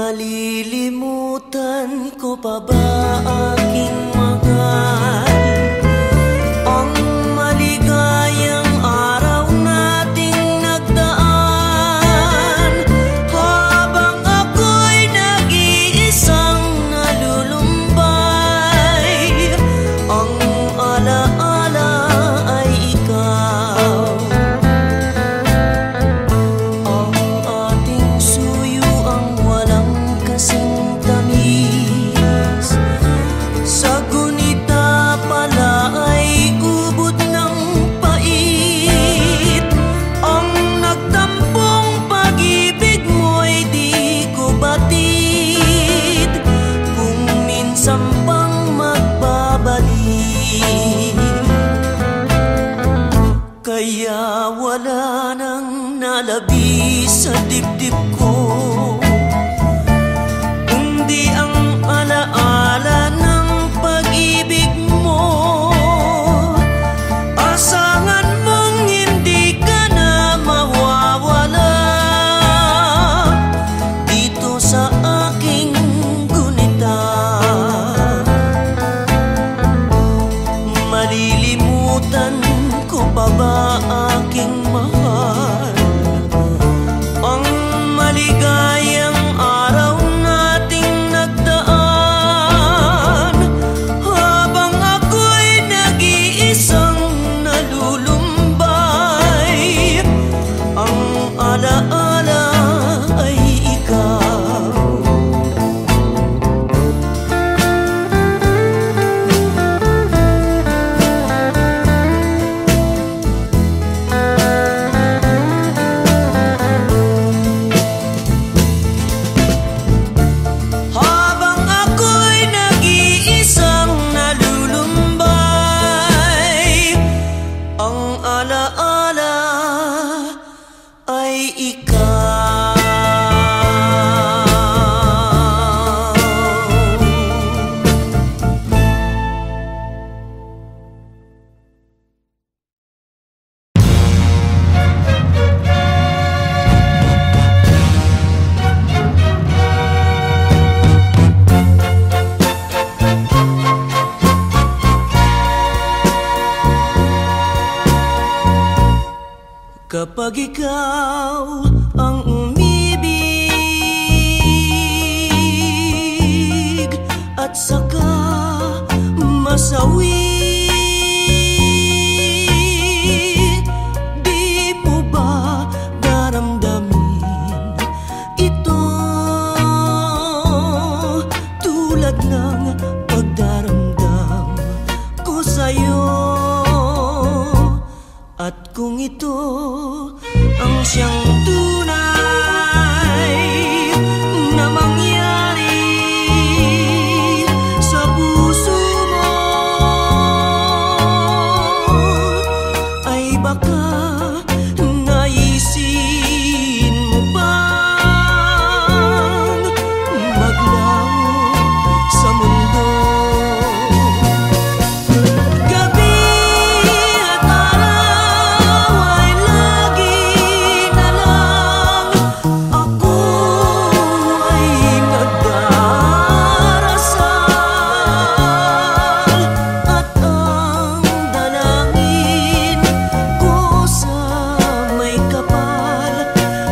Malilimutan ko pa ba aking mahal? Ang maligayang araw nating nagdaan, habang ako'y nag-iisang nalulumbay. Ang alaala ay ikaw, ang ating suyo ang walang kasing tamis. Sa gunita pala ay ubod ng pait. Ang nagtampong pag-ibig mo'y di ko batid, kung minsan pang magbabalik. Kaya wala nang nalabis sa dibdib ko, kundi ang alaala ng pag-ibig mo. Asahan mong hindi ka na mawawala dito sa aking gunita. Malilimutan ko pa ba aking mahal? Ang maligayang araw nating nagdaan, habang ako'y nag-iisang nalulumbay. Ang alaala ay ikaw. Habang ako'y nag-iisang nalulumbay, ang alaala ay ikaw. Kapag ikaw ang umibig at saka masawi, di mo ba daramdamin ito, tulad ng pagdaramdam ko sa'yo? At kung ito ang siyang tunay na mangyari sa puso mo, ay baka naisin mo bang maglaho sa mundo? Gabi at araw ay lagi na lang ako ay nagdarasal, at ang dalangin ko sa may kapal,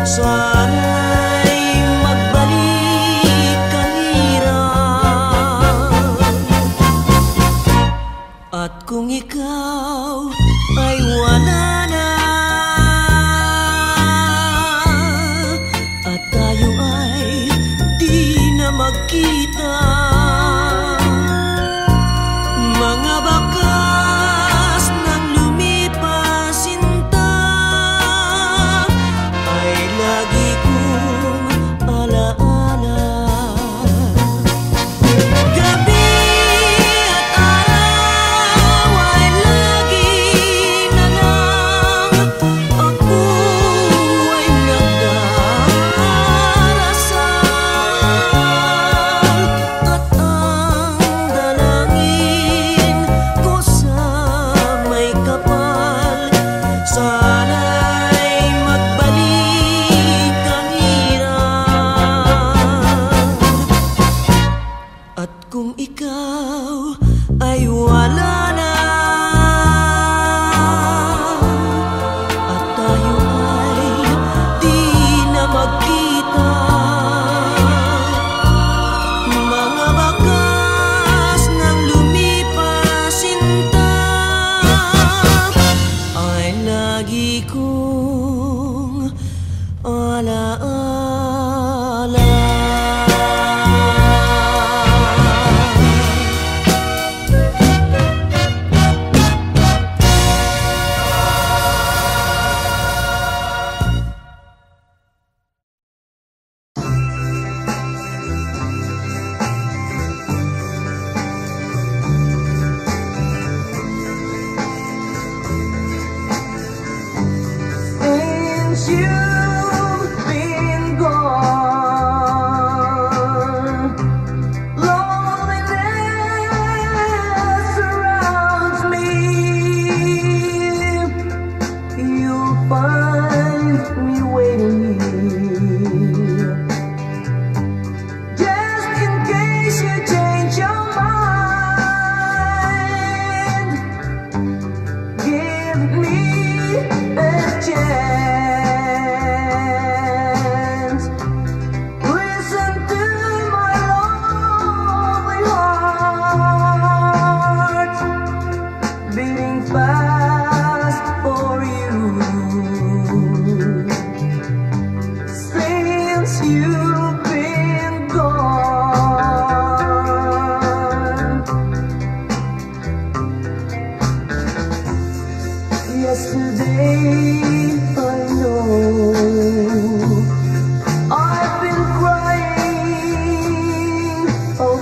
sana'y magbalik kahirap. At kung ikaw ay wala na, at tayo ay di na magkita, mga bakas ng lumipas sinta ay lagi kong alaala. Gabi at araw ay lagi na lang ako ay nagdarasal, at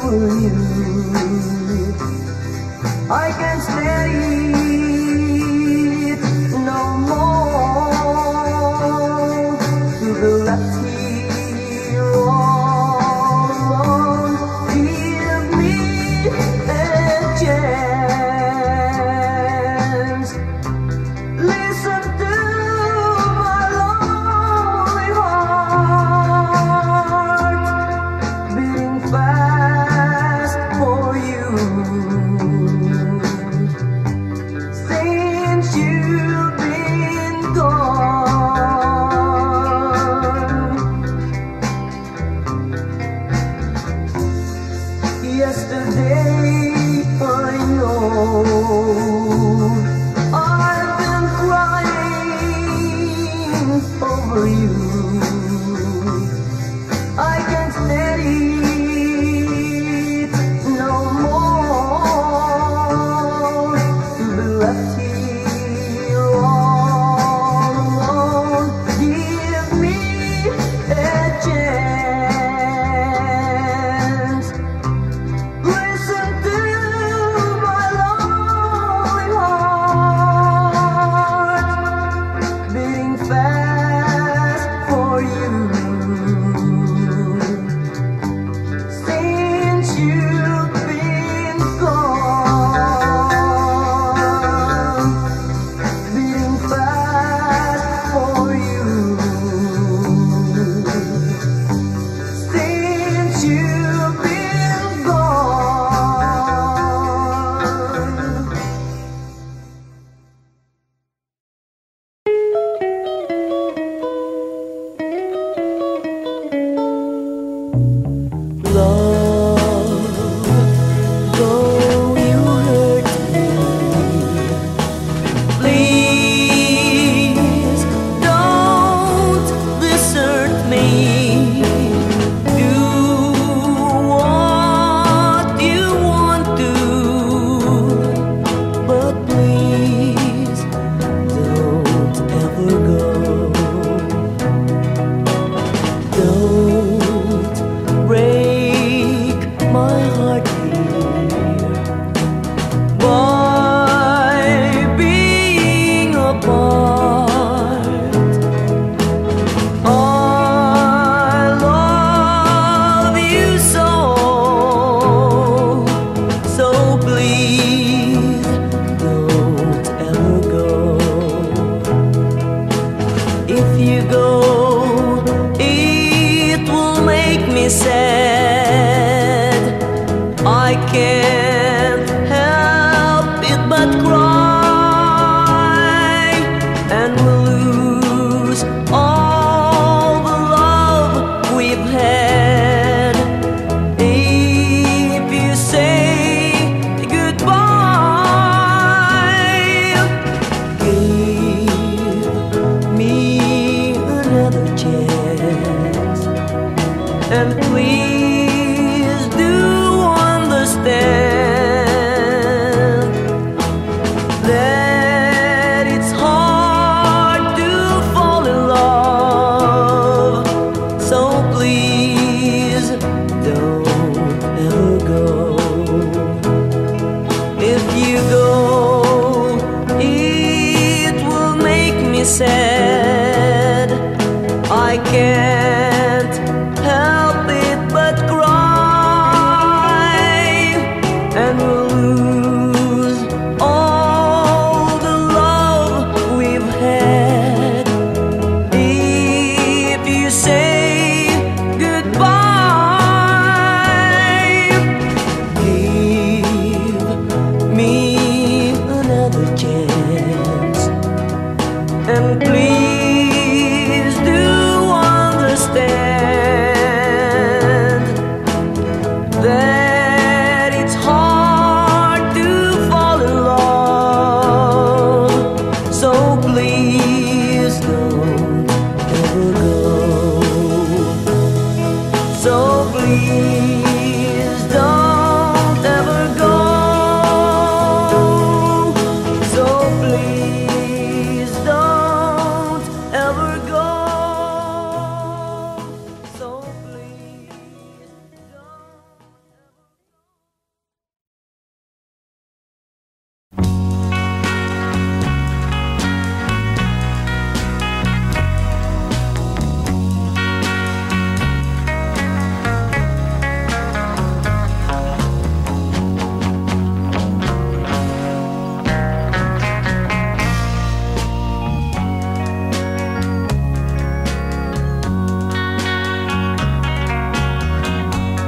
over you. I can't stand it no more, to be left here all alone. Give me a chance. Listen to my lonely heart beating fast for you. Since you've been gone, yesterday I know I've been crying over you. I can't stand it no more, to be left here all alone. Give me a chance. Listen to my lonely heart beating fast for you. Since you've been gone, beating fast for you. Since you've been gone. Love, though you hurt me, please don't desert me. Do what you want to, but please don't ever go. Don't break my heart here by being apart. I love you so, so please don't ever go. If you go, it will make me sad. I can't help it but cry, and we'll lose all the love we've had. If you say goodbye, give me another chance, and please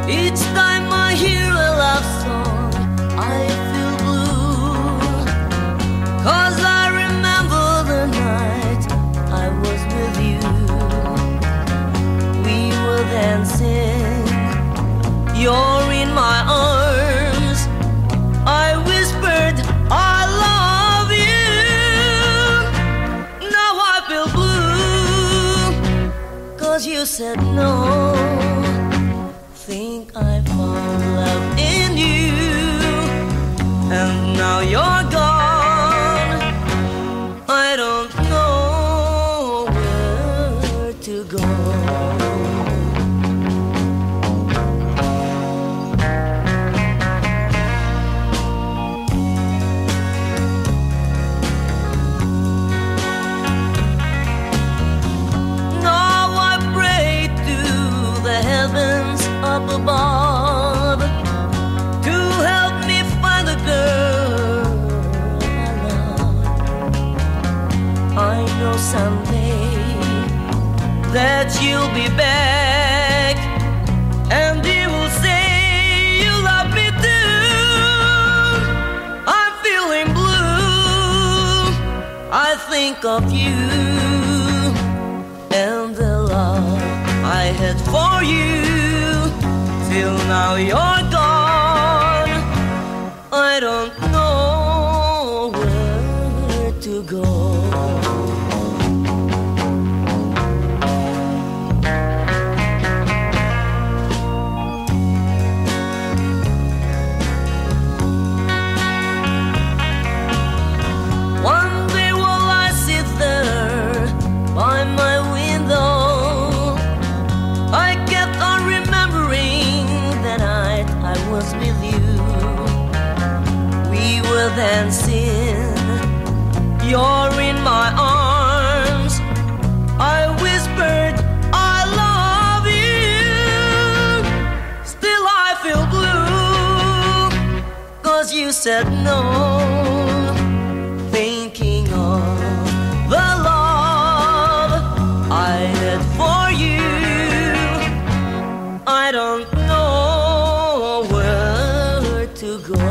Each time I hear a love song, I feel blue, 'cause I remember the night I was with you. We were dancing, you're in my arms. I whispered, I love you. Now I feel blue, 'cause you said no. Think I found love in you, and now you're gone. I don't know where to go. Up above to help me find the girl I love. I know someday that you'll be back, and you will say you love me too. I'm feeling blue, I think of you and the love I had for you. Till now you're gone, I don't know where to go. One day while I sit there by my window, I kept on remembering the night I was with you. We were dancing, you're in my arms. I whispered, I love you. Still I feel blue, 'cause you said no. Thinking of the love I had for you, I don't know where to go.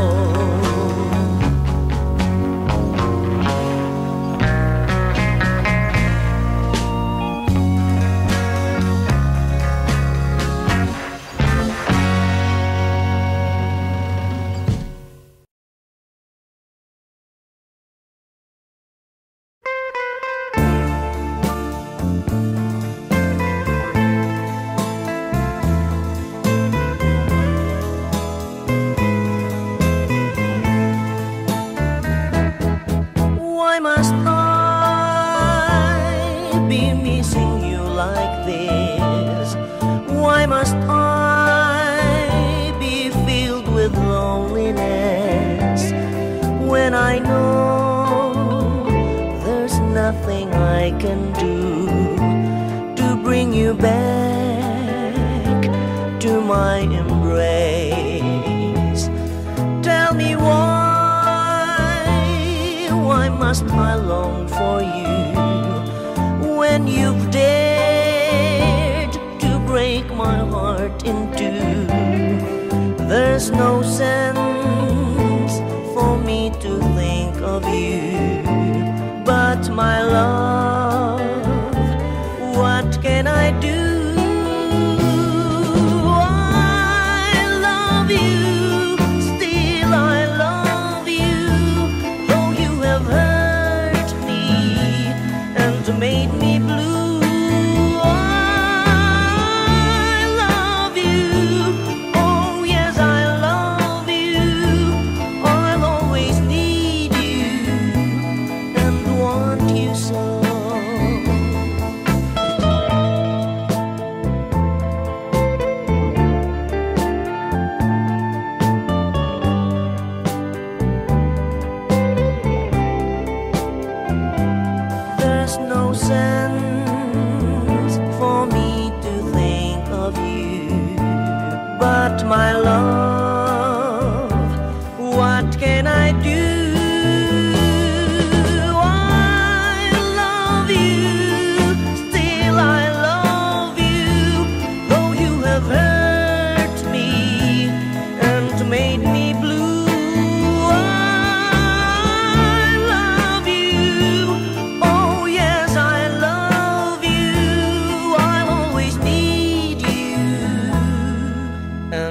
Why must I be missing you like this? Why must I be filled with loneliness when I know there's nothing I can do to bring you back to my embrace? Tell me why must I long for you when you've dared to break my heart in two? There's no sense for me to think of you, but my love, what can I do? I love you, still I love you, though you have hurt me and made me blue. I love you, oh yes I love you. I'll always need you and want you so. There's no sense for me to think of you, but my love, what can I do? I love you, still I love you, though you have hurt me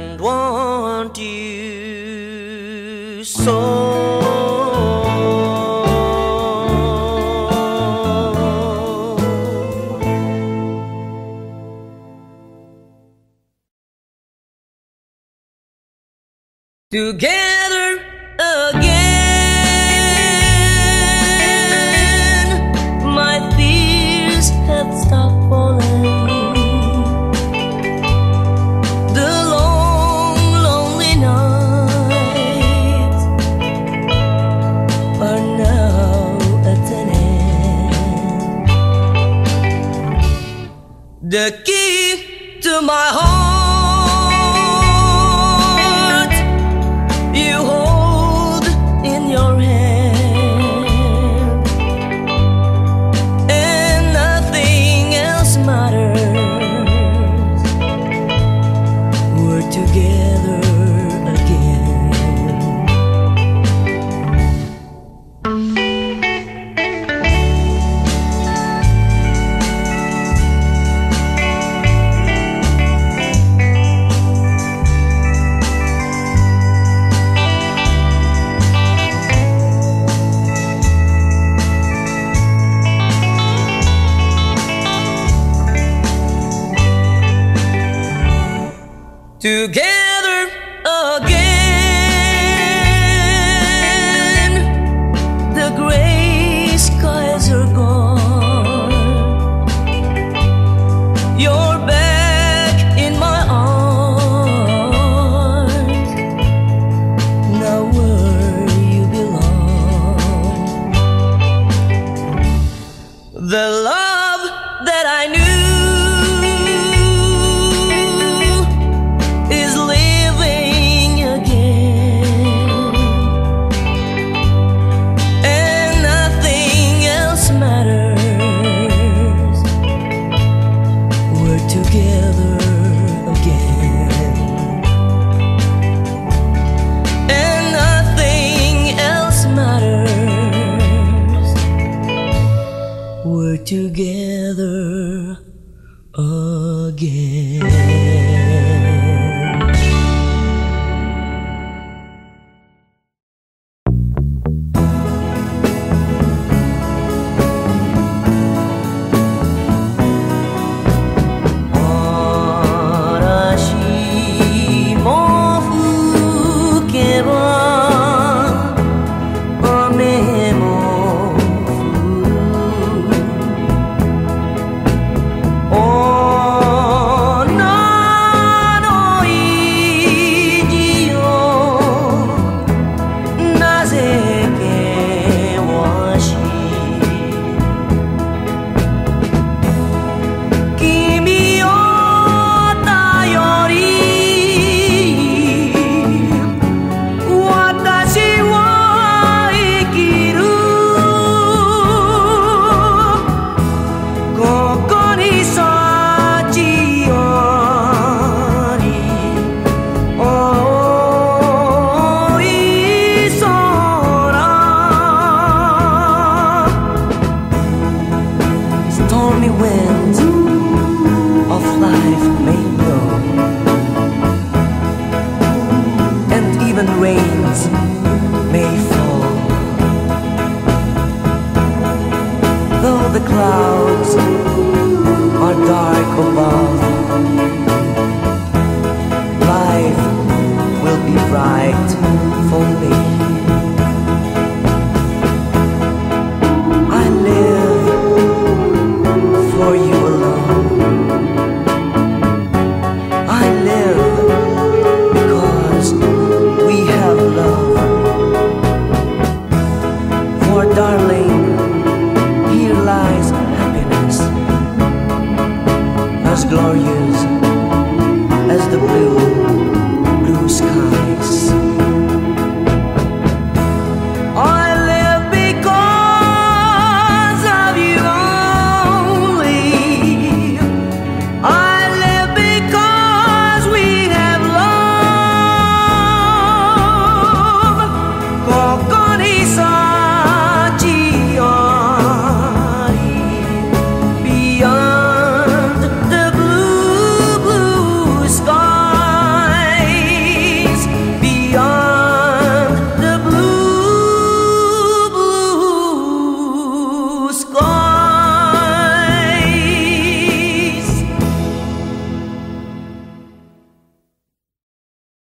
and want you so. Together again, my fears have stopped falling. The long, lonely nights are now at an end. The key to my heart you hold in your hand, and nothing else matters. We're together again. Together again.